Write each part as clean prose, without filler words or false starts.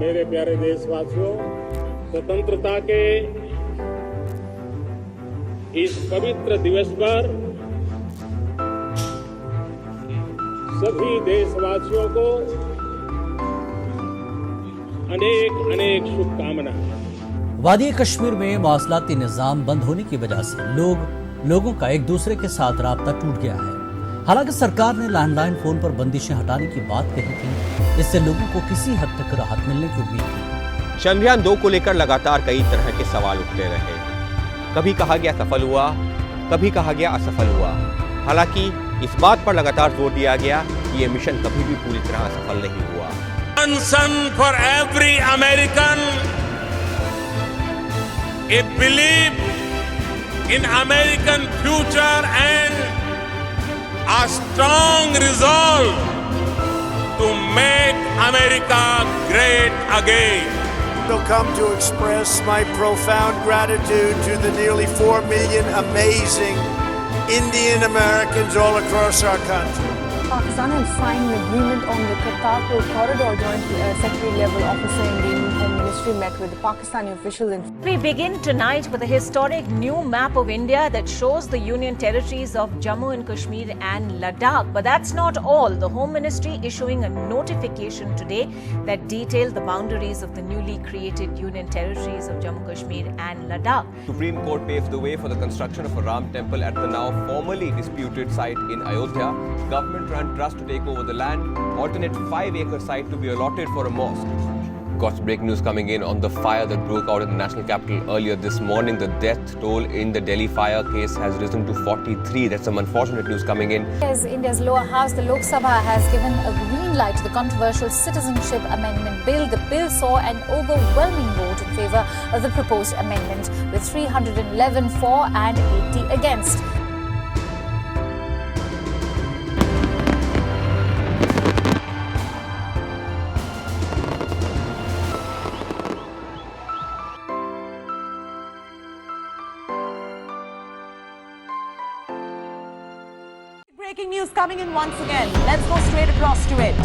मेरे प्यारे देशवासियों, स्वतंत्रता के इस पवित्र दिवस पर सभी देशवासियों को अनेक अनेक शुभकामनाएं। वादी कश्मीर में मौसलाती निजाम बंद होने की वजह से लोगों का एक दूसरे के साथ राब्ता टूट गया है। हालांकि सरकार ने लैंडलाइन फोन पर बंदिशें हटाने की बात कही थी, इससे लोगों को किसी हद तक राहत मिलने की उम्मीद थी। चंद्रयान 2 को लेकर लगातार कई तरह के सवाल उठते रहे। कभी कहा गया सफल हुआ, कभी कहा गया असफल हुआ। हालांकि इस बात पर लगातार जोर दिया गया कि ये मिशन कभी भी पूरी तरह सफल नहीं हुआ। Concern for every American, a belief in American future and a strong resolve to make America great again. I've come to express my profound gratitude to the nearly 4 million amazing Indian Americans all across our country. Pakistan has signed an agreement on the Kartarpur corridor. Joint secretary-level officer in the Indian Home Ministry met with the Pakistani officials. We begin tonight with a historic new map of India that shows the Union territories of Jammu and Kashmir and Ladakh. But that's not all. The Home Ministry issuing a notification today that detailed the boundaries of the newly created Union territories of Jammu, Kashmir and Ladakh. Supreme Court paved the way for the construction of a Ram temple at the now formerly disputed site in Ayodhya. Government trust to take over the land, alternate 5-acre site to be allotted for a mosque. Got breaking news coming in on the fire that broke out in the national capital earlier this morning. The death toll in the Delhi fire case has risen to 43. That's some unfortunate news coming in. As India's lower house, the Lok Sabha has given a green light to the controversial Citizenship Amendment Bill. The bill saw an overwhelming vote in favour of the proposed amendment, with 311 for and 80 against. Breaking news coming in once again. Let's go straight across to it.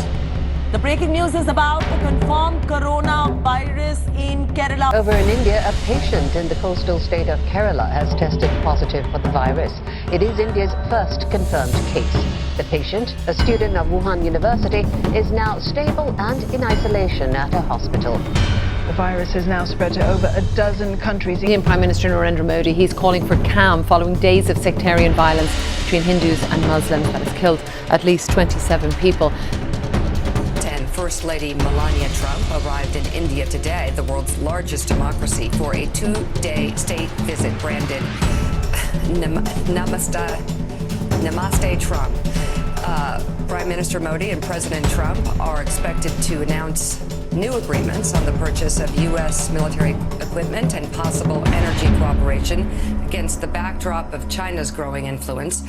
The breaking news is about the confirmed coronavirus in Kerala. Over in India, a patient in the coastal state of Kerala has tested positive for the virus. It is India's first confirmed case. The patient, a student of Wuhan University, is now stable and in isolation at a hospital. The virus has now spread to over a dozen countries. Indian Prime Minister Narendra Modi, he's calling for calm following days of sectarian violence between Hindus and Muslims that has killed at least 27 people. First Lady Melania Trump arrived in India today, the world's largest democracy, for a 2-day state visit branded Namaste Trump. Prime Minister Modi and President Trump are expected to announce new agreements on the purchase of U.S. military equipment and possible energy cooperation against the backdrop of China's growing influence.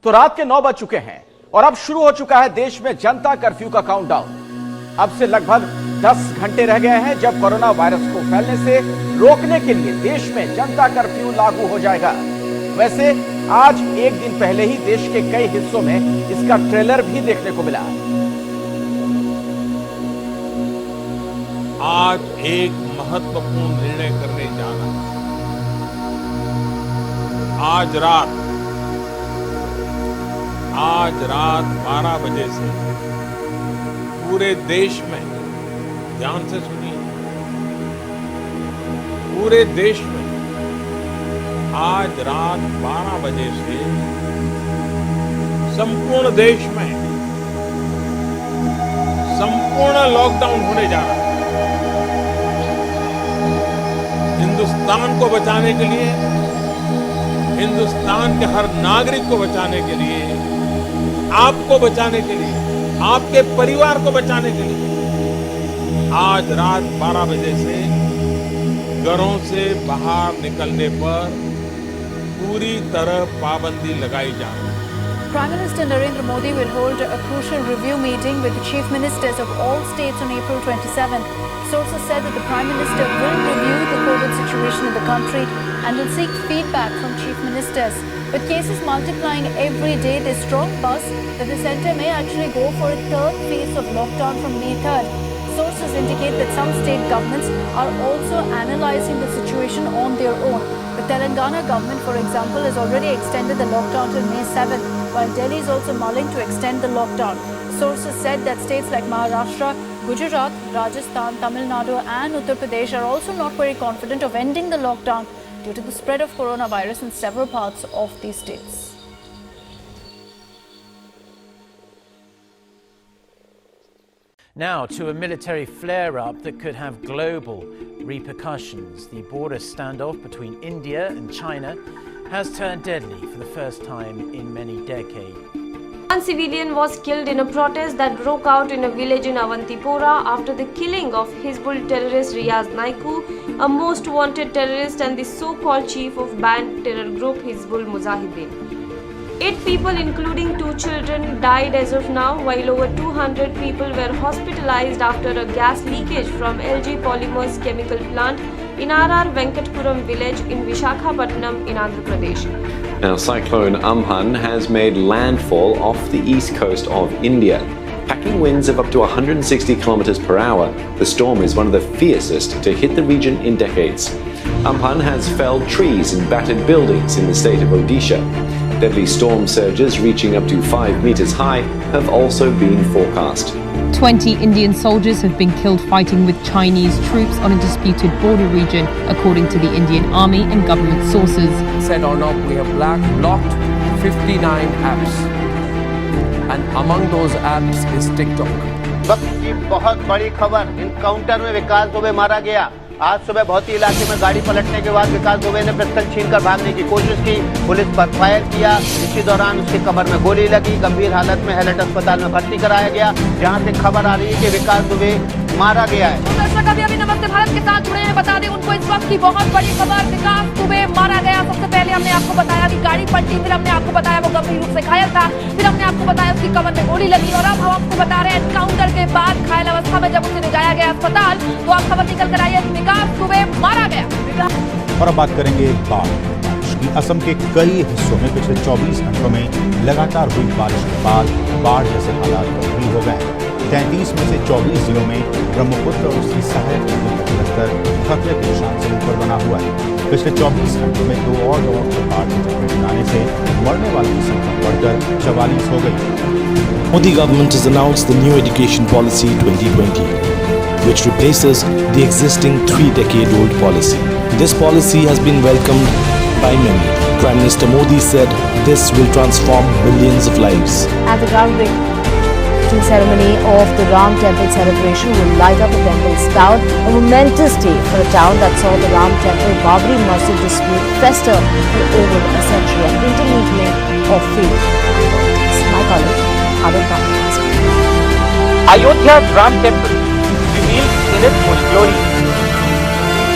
तो रात के 9 बज चुके हैं और अब शुरू हो चुका है देश में जनता कर्फ्यू का काउंटडाउन। अब से लगभग 10 घंटे रह गए हैं जब कोरोना वायरस को फैलने से रोकने के लिए देश में जनता कर्फ्यू लागू हो जाएगा। वैसे आज एक दिन पहले ही देश के कई हिस्सों में इसका ट्रेलर भी देखने को मिला। आज एक महत्वपूर्ण निर्णय करने जा रहा है। आज रात 12 बजे से पूरे देश में, ध्यान से सुनिए, पूरे देश में आज रात 12 बजे से संपूर्ण देश में संपूर्ण लॉकडाउन होने जा रहा है। हिंदुस्तान को बचाने के लिए, हिंदुस्तान के हर नागरिक को बचाने के लिए, आपको बचाने के लिए, आपके परिवार को बचाने के लिए आज रात 12 बजे से घरों से बाहर निकलने पर पूरी तरह पाबंदी लगाई जा रही है। Prime Minister Narendra Modi will hold a crucial review meeting with the chief ministers of all states on April 27th. Sources said that the Prime Minister will review the COVID situation situation in the country and will seek feedback from chief ministers. With cases multiplying every day, there's strong buzz that the centre may actually go for a third phase of lockdown from May 3rd. Sources indicate that some state governments are also analysing the situation on their own. The Telangana government, for example, has already extended the lockdown till May 7th, while Delhi is also mulling to extend the lockdown. Sources said that states like Maharashtra, Gujarat, Rajasthan, Tamil Nadu and Uttar Pradesh are also not very confident of ending the lockdown due to the spread of coronavirus in several parts of these states. Now to a military flare-up that could have global repercussions. The border standoff between India and China has turned deadly for the first time in many decades. One civilian was killed in a protest that broke out in a village in Avantipora after the killing of Hizbul terrorist Riaz Naiku, a most wanted terrorist and the so-called chief of banned terror group Hizbul Mujahideen. 8 people, including 2 children, died as of now, while over 200 people were hospitalized after a gas leakage from LG Polymers chemical plant in RR Venkatpuram village in Vishakhapatnam in Andhra Pradesh. Now, Cyclone Amphan has made landfall off the east coast of India. Packing winds of up to 160 kilometers per hour, the storm is one of the fiercest to hit the region in decades. Amphan has felled trees and battered buildings in the state of Odisha. Deadly storm surges reaching up to 5 meters high have also been forecast. 20 Indian soldiers have been killed fighting with Chinese troops on a disputed border region, according to the Indian Army and government sources. Said or not, we have blocked 59 apps, and among those apps is TikTok. वक्त की बहुत बड़ी खबर, encounter में विकास दुबे मारा गया। आज सुबह भौती इलाके में गाड़ी पलटने के बाद विकास दुबे ने पिस्टल छीनकर भागने की कोशिश की, पुलिस पर फायर किया। इसी दौरान उसकी कमर में गोली लगी, गंभीर हालत में हैलट अस्पताल में भर्ती कराया गया, जहां से खबर आ रही है कि विकास दुबे मारा गया है। दर्शक अभी नमस्ते भारत के साथ जुड़े हैं, बता दें उनको इस वक्त की बहुत बड़ी खबर, विकास दुबे मारा गया। सबसे पहले हमने आपको बताया कि गाड़ी पलटी, फिर हमने आपको बताया वो गंभीर रूप से घायल था, फिर हमने आपको बताया उसकी कमर में गोली लगी, और अब हम आपको बता रहे हैं एनकाउंटर के बाद घायल अवस्था में जब उसे ले जाया गया अस्पताल, तो आप खबर निकल कर आई है कि विकास दुबे मारा गया। और अब बात करेंगे बाढ़ की। असम के कई हिस्सों में पिछले 24 घंटों में लगातार हुई बारिश के बाद बाढ़ जैसे हालात गंभीर हो गए। 33 में से 24 जिलों में ब्रह्मपुत्र और उसकी सहायक नदियों का जलस्तर खतरे के निशान से ऊपर बना हुआ है। पिछले 24 घंटों में 2 और लोगों को बाढ़ की चपेट में आने से मरने वालों की संख्या बढ़कर 44 हो गई। Modi government has announced the new education policy 2020, which replaces the existing 3-decade-old policy. This policy has been welcomed by many. Prime Minister Modi said this will transform millions of lives. At the groundbreaking ceremony of the Ram Temple celebration will light up the temple's town, a momentous day for a town that saw the Ram Temple Babri Masjid dispute fester for over a century, an intermingling of faith. My colleague, Adil Khan. Ayodhya's Ram Temple revealed in its full glory.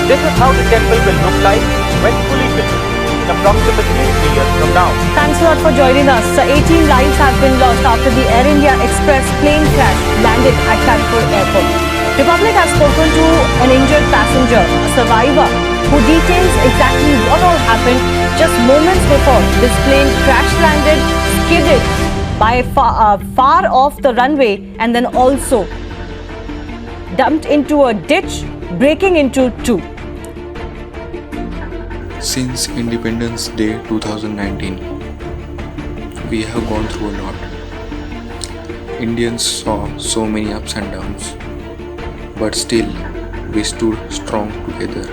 This is how the temple will look like when fully built, in approximately 3 years from now. Thanks a lot for joining us. 18 lives have been lost after the Air India Express plane crash landed at Kanpur Airport. Republic has spoken to an injured passenger, a survivor, who details exactly what all happened just moments before this plane crash landed, skidded by far off the runway, and then also dumped into a ditch, breaking into 2. Since Independence Day 2019, we have gone through a lot. Indians saw so many ups and downs, but still we stood strong together.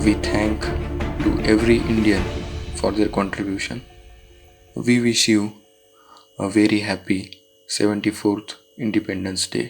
We thank to every Indian for their contribution. We wish you a very happy 74th Independence Day.